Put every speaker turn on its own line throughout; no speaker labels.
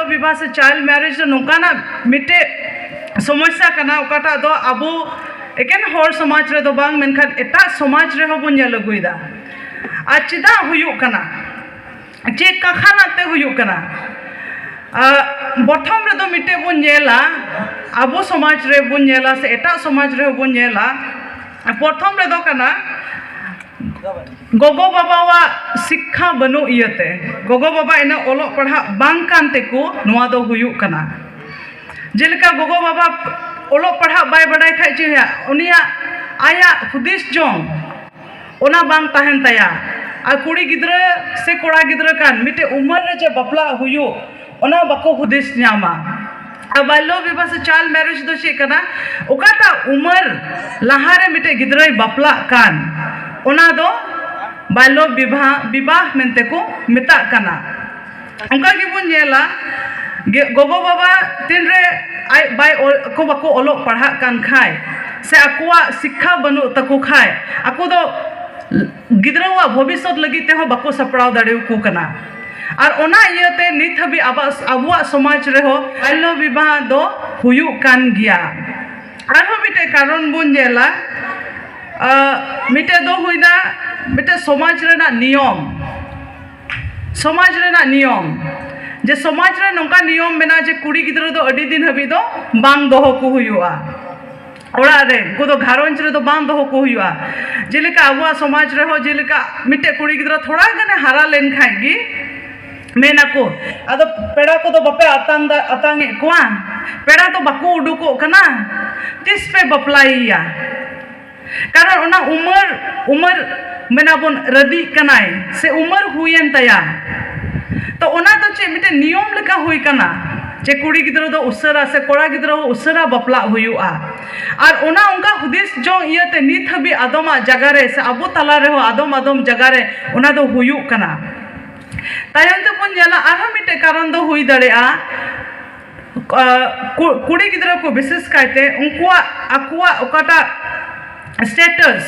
विवाह से child marriage नौकाना मिटे समस्या कना ओकाटा दो अबो एकेन हर समाज रे दो बांग मेनखान एटा समाज रे होबो नेल अगुइदा आ चिदा हुयु कना जे कखानाते हुयु कना प्रथम रे दो मिटे बो नेला अबो समाज रे बो नेला से एटा समाज रे होबो नेला प्रथम रे दो कना गोगो बाबा शिक्षा बनु इयते गोगो बाबा इना ओलो पढ़ा बांग कानते को नोआ दो हुयु कना जेलका गोगो बाबा ओलो पढ़ा बाय बडाय खाय जे उनिया आया हुदिस जोंग ओना बांग ताहेन ताया आ कुड़ी गिद्रा से कोड़ा गिद्रा कान मिटे उमर रे जे बपला हुयु ओना बको हुदिस न्यामा आ बाल्य विवाह से चाइल्ड मैरिज दो चे कना ओकाटा उमर लहारे मिटे गिद्राय बपला कान ओना दो बाल्य विवाह मेनते को मेता कना उनका की बुन नेला गोगो बाबा तीन रे आई बाय को बको ओलो पढ़ा कान खाय से अकुआ शिक्षा बनु तको खाय अको दो गिद्रावा भविष्य लगिते हो बको सपड़ाव दाड़ेउ को कना और ओना इयते नित हबी अबुआ समाज रे हो बाल्य विवाह दो हुयु कान गिया आरो मिटे कारण बुन नेला मिटे दो हुइना मिटे समाज रेना नियम जे समाज रे नोंका नियम मेना जे कुड़ी गिद्रा दो अडी दिन हबी दो बांग दोहो को हुयुआ ओड़ा रे को दो घारोंज रे दो बांग दोहो को हुयुआ जेलेका अबुआ समाज रे हो जेलेका मिटे कुड़ी गिद्रा थोड़ा गने हारा लेन खाय गी मेना को अदो पेड़ा को दो बपे अतांगे कोआ पेड़ा तो बको उडुको कना तिस पे बपलाइया कारण ओना उमर मेना बोन रदी कनाय से उमर हुयन तया तो ओना तो चे मिटे नियम लेका हुई कना जे कुड़ी गिद्रा दो उसरा से कोड़ा गिद्रा हो उसरा बपला हुयुआ और ओना उनका हुदिस जो इयते नित हबी आदमा जगह रे से अबो तला रे हो आदम जगह रे ओना दो हुयु कना तायन तो बन जाला आरो मिटे कारण दो हुई दड़ेआ कुड़ी गिद्रा को विशेष कायते उनकुआ अकुआ ओकाटा स्टेटस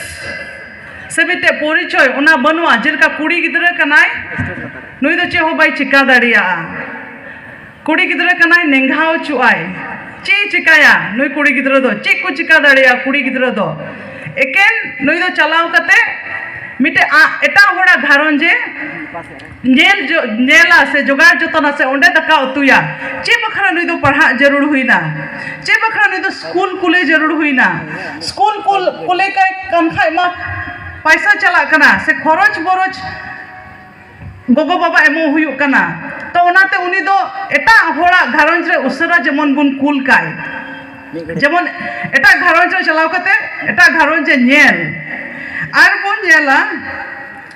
से मिटे परिचय ओना बनुआ जेलका कुड़ी गिद्रा कनाय नुई दो चे हो बाई चिका दाड़िया कुड़ी गिद्रा कनाय नेंगाव चुआय चे चिकाया नुई कुड़ी गिद्रा दो चे को चिका दाड़िया कुड़ी गिद्रा दो एकेन नुई दो चलाव कते मिटे एटा होड़ा घारोंजे नेला से जोगाड़ जतना से ओंडे दका उतुया चे बखरा नुई दो पढ़ा जरूर हुईना चे बखरा नुई दो स्कूल कुले जरूर हुईना स्कूल कुले का कनखाय मा पैसा चला कना से खरच बरच गोगो बाबा एमो हुयु कना तो ओनाते उनी दो एटा होड़ा घारोंज रे उसरा जेमन बुन कुल काय जेमन एटा घारोंज रे चलाव कते एटा घारोंज नेल आर बुन नेला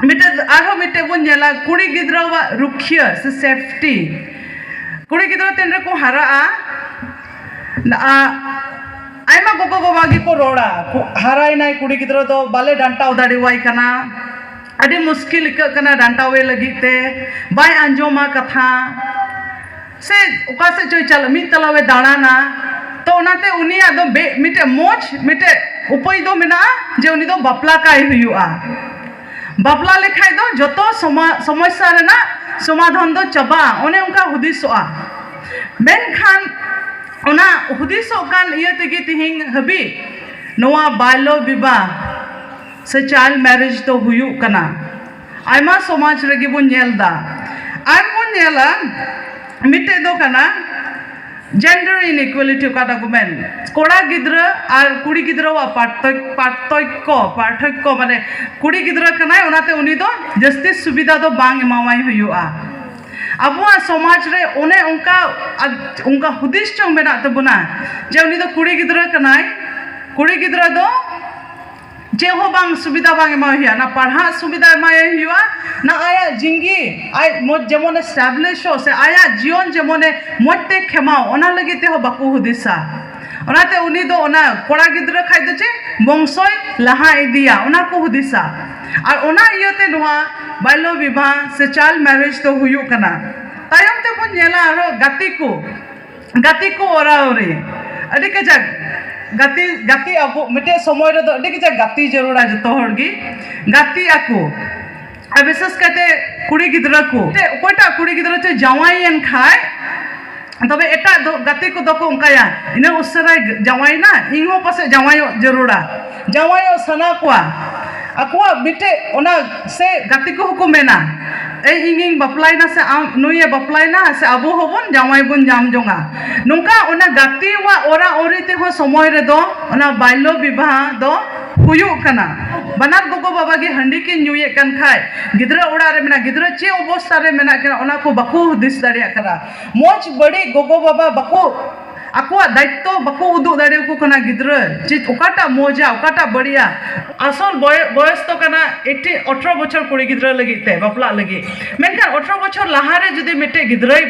मिटे बुन नेला कुड़ी गिद्रावा रुखिया से सेफ्टी कुड़ी गिद्रा तेन रे को हारा आयमा गोगो बाबा गी को रोड़ा हाराय नाय कुड़ी गिद्रा दो बाले डांटाव दाड़ी वाई कना अड़ी मुश्किल कना डांटावे लगिते बाय अंजोमा कथा से ओका से जो चल मित तलावे दाड़ाना तो ओनाते उनिया दो मिटे मोच मिटे उपाय दो मेना जे उनी दो बपला काय हुयुआ बपला लेखाय दो जतो समस्या रेना समाधान दो चबा ओने उनका हुदिसोआ मेनखान ओना हुदिसो कान इय तेगी तिहिंग हबी नोआ बाल्य विवाह से चाइल्ड मैरिज तो हुयु कना आयमा समाज रेगी बुन नेलदा आर बुन नेला मिटे दो कना जेंडर इनइक्वालिटी काटा गुमेन कोड़ा गिद्रा और कुड़ी गिद्रा वा पार्थक्य माने कुड़ी गिद्रा कनाय ओनाते उनी दो जस्ती सुविधा दो बांग एमावाई हुयुआ अबुआ समाज रे ओने उनका हुदिस चंग मेना तबुना जे उनी दो कुड़ी गिद्रा कनाय कुड़ी गिद्रा दो जे हो बांग सुविधा बांग एमावाई हुआ ना पढ़ा सुविधा एमावाई हुआ ना आया जिंगी आय जेमन एस्टैब्लिश हो से आया जीवन जेमने मोटे खेमाओ ओना लगिते हो बाकु हुदिसा ओनाते उनी दो ओना कोड़ा गिद्रा खाय दो चे बंशय लहा इदिया ओना को हुदिसा और ओना इयते नोआ बाल्य विवाह से चाइल्ड मैरिज तो हुयु कना तायम ते बन नेला आरो गाती को ओराओरे अडी के जग गाती अब मिटे समय रे दो अडी के जग गाती जरूर आ जतो हड़गी गाती आको आ विशेष करते कुड़ी गिद्रा को कोटा कुड़ी गिद्रा चे जावाईन खाय तबे एटा गाते को दको उनकाया इना उसराय जावाई ना इंहो पासे जावायो जरूरा जावायो सना कोआ आकुआ बिटे ओना से गाते को हुको मेना ए इंगिंग बपलाइना से आम नुये बपलाइना से अबो होबन जावाई बन जाम जोंगा नुका ओना गाते वा ओरा ओरिते हो समय रे दो ओना बाल्य विवाह दो हुयुक कना बनार गोगो बाबा गे हंडी के न्यूये कन खाय गिद्रा उड़ा रे मेना गिद्रा चे अवस्था रे मेना के ओना को बको दिस दाड़िया करा मोच बड़ी गोगो बाबा बको आकुआ दायित्व बको उदु दाड़े को कना गिद्रा चे ओकाटा मोजा ओकाटा बढ़िया असल बयस तो कना 18 बछर कुड़ी गिद्रा लगी ते बापला लगी मेनखान 18 बछर लहारे जदि मिटे गिद्राई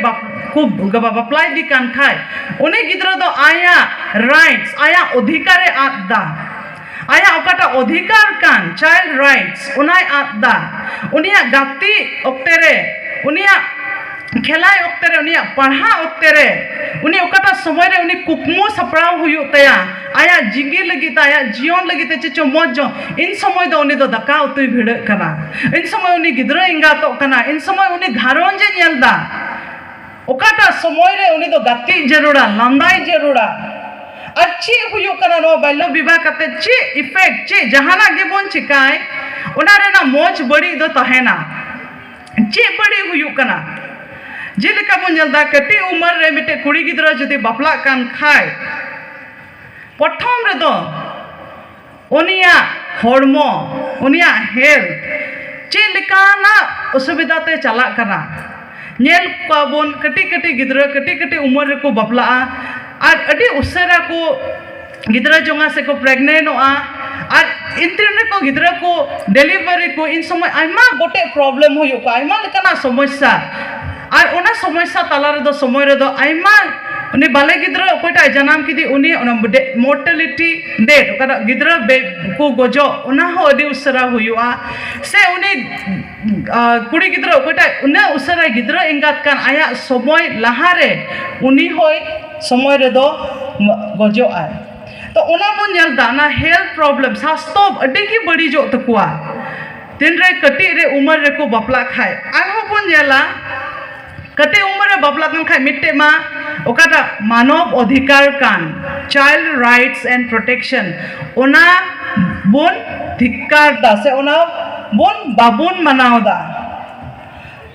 को बापलाई दी कान खाय उनी गिद्रा दो आया राइट्स आया अधिकारे आदा आया ओकाटा अधिकार कान चाइल्ड राइट्स उनाय आदा उनिया गाती ओक्तेरे उनिया खेलाय ओक्तेरे उनिया पढ़ा ओक्तेरे उनी ओकाटा समय रे उनी कुकमु सपराव हुयु तया आया जिंगी लगी आया जीवन लगी ते चो मौज इन समय दो उनी दो दका उतुय भिड़ कना इन समय उनी गिद्रा इंगातो कना इन समय उनी घारोंजे नेलदा ओकाटा समय रे उनी दो गाती जरूरा लंदाई जरूरा अच्छी हुयु कना नो बाल्य विवाह कते चे इफेक्ट चे जहाना गे बोन चिकाय ओना रेना मोच बड़ी दो तहेना चे बड़ी हुयु कना जेलेका बोन जलदा कटी उम्र रे मिटे कुड़ी गिद्रा जदि बापला कान खाय प्रथम रे दो ओनिया हड़मो ओनिया हेल्थ चे लेकाना असुविधा ते चला कना नेल पाबोन कटी कटी गिद्रा कटी कटी उम्र रे को बापला और अड़ी उसरा को गिद्रा जोंगा से को प्रेग्नेंट होआ और इंटरनेट को गिद्रा को डिलीवरी को इन समय आइमा गोटे प्रॉब्लम होयो को आइमा लेकाना समस्या और ओना समस्या ताला रे दो समय रे दो आइमा उनी बाले गिद्रा कोइटा जनाम किदी उनी ओना मोर्टेलिटी डेट ओका गिद्रा को गोजो ओना हो अड़ी उसरा होयोआ से उनी कुड़ी गिद्रा कोइटा उना उसरा गिद्रा इंगात कान आया समय लहारे उनी होय समय रे दो गोजो आय तो ओना बन नेलदा ना हेल्थ प्रॉब्लम स्वास्थ्य अड़ी की बड़ी जो तकुआ तीन रे कटी रे उम्र रे को बापला खाय आरो बन नेला कटी उम्र रे बापला कान खाय मिटे मा ओकाटा मानव अधिकार कान चाइल्ड राइट्स एंड प्रोटेक्शन ओना बोन धिक्कार दा से ओना बोन बाबुन मनावदा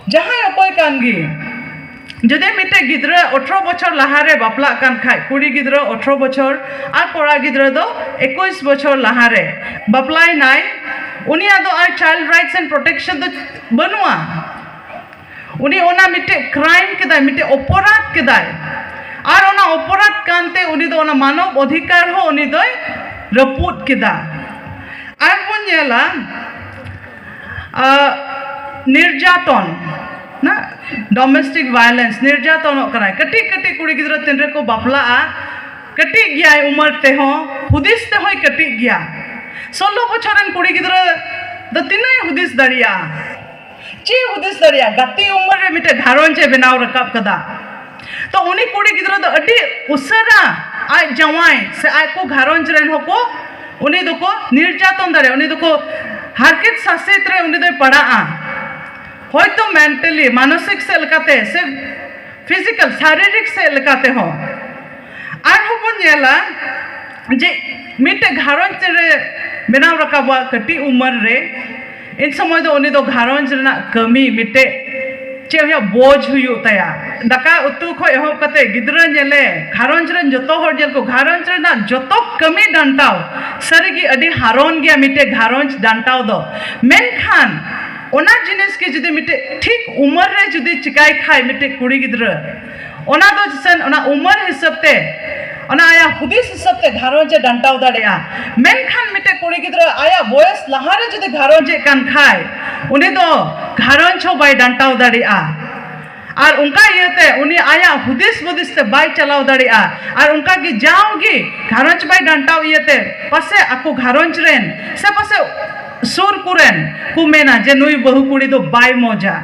जहां अकोय कानगी जदि मिटे गिद्रा 18 बछर लहारे बापला कान खाय कुड़ी गिद्रा 18 बछर आ कोड़ा गिद्रा दो 21 बछर लहारे बापलाई नाय उनिया दो आ चाइल्ड राइट्स एंड प्रोटेक्शन दो बनुआ उनी ओना मिटे क्राइम केदाय मिटे अपराध केदाय और ओना अपराध कानते उनी दो ओना मानव अधिकार हो उनी दो रपुत केदा आर बन नेला निर्यातन ना डोमेस्टिक वायलेंस निर्यातन कनाय कटी कटी कुड़ी गिद्रा तिनरे को बापला कटी गया उम्र ते हो हुदिस ते होय कटी गया 16 बछरन कुड़ी गिद्रा द तिनै हुदिस दाड़िया चे हुदिस दाड़िया गाती उम्र रे मिटे घारोंजे बनाव रकाब कदा तो उनी कुड़ी गिद्रा द अडी उसरा आय जवाई से आय को घारोंज रेन होको उनी दोको निर्यातन दाड़े उनी दोको हारकित सासित रे उनी दो पड़ा होयतो मेंटली मानसिक से लकाते से फिजिकल शारीरिक से लकाते हो आर होबन नेला जे मिटे घारोंज रे बेनाव रकाबा कटी उम्र रे इन समय दो उनी दो घारोंज रेना कमी मिटे चे होया बोझ हुयु तया दाका उतु खो एहो कते गिद्रा नेले घारोंज रेन जतो हर जेल को घारोंज रेना जतो कमी डांटाव सरीगी अडी हारोन गया मिटे घारोंज डांटाव दो मेनखान ओना जिनिस के जदि मिटे ठीक उम्र रे जदि चिकाय खाय मिटे कुड़ी गिद्रा ओना दो जसन ओना उम्र हिसाब ते ओना आया हुदिस हिसाब ते घारोंजे डांटाव दाड़ेया मेनखान मिटे कुड़ी गिद्रा आया बयस लहारे जदि घारोंजे कान खाय उनी दो घारोंज हो बाय डांटाव दाड़ेया और उनका इयते उनी आया हुदिस बुदिस ते बाय चलाव दाड़ेया और उनका की जाओगी घारोंज बाय डांटाव इयते पासे आको घारोंज रेन से पासे सुर कुरेन कुमेना जे नुई बहु कुड़ी दो बाय मोजा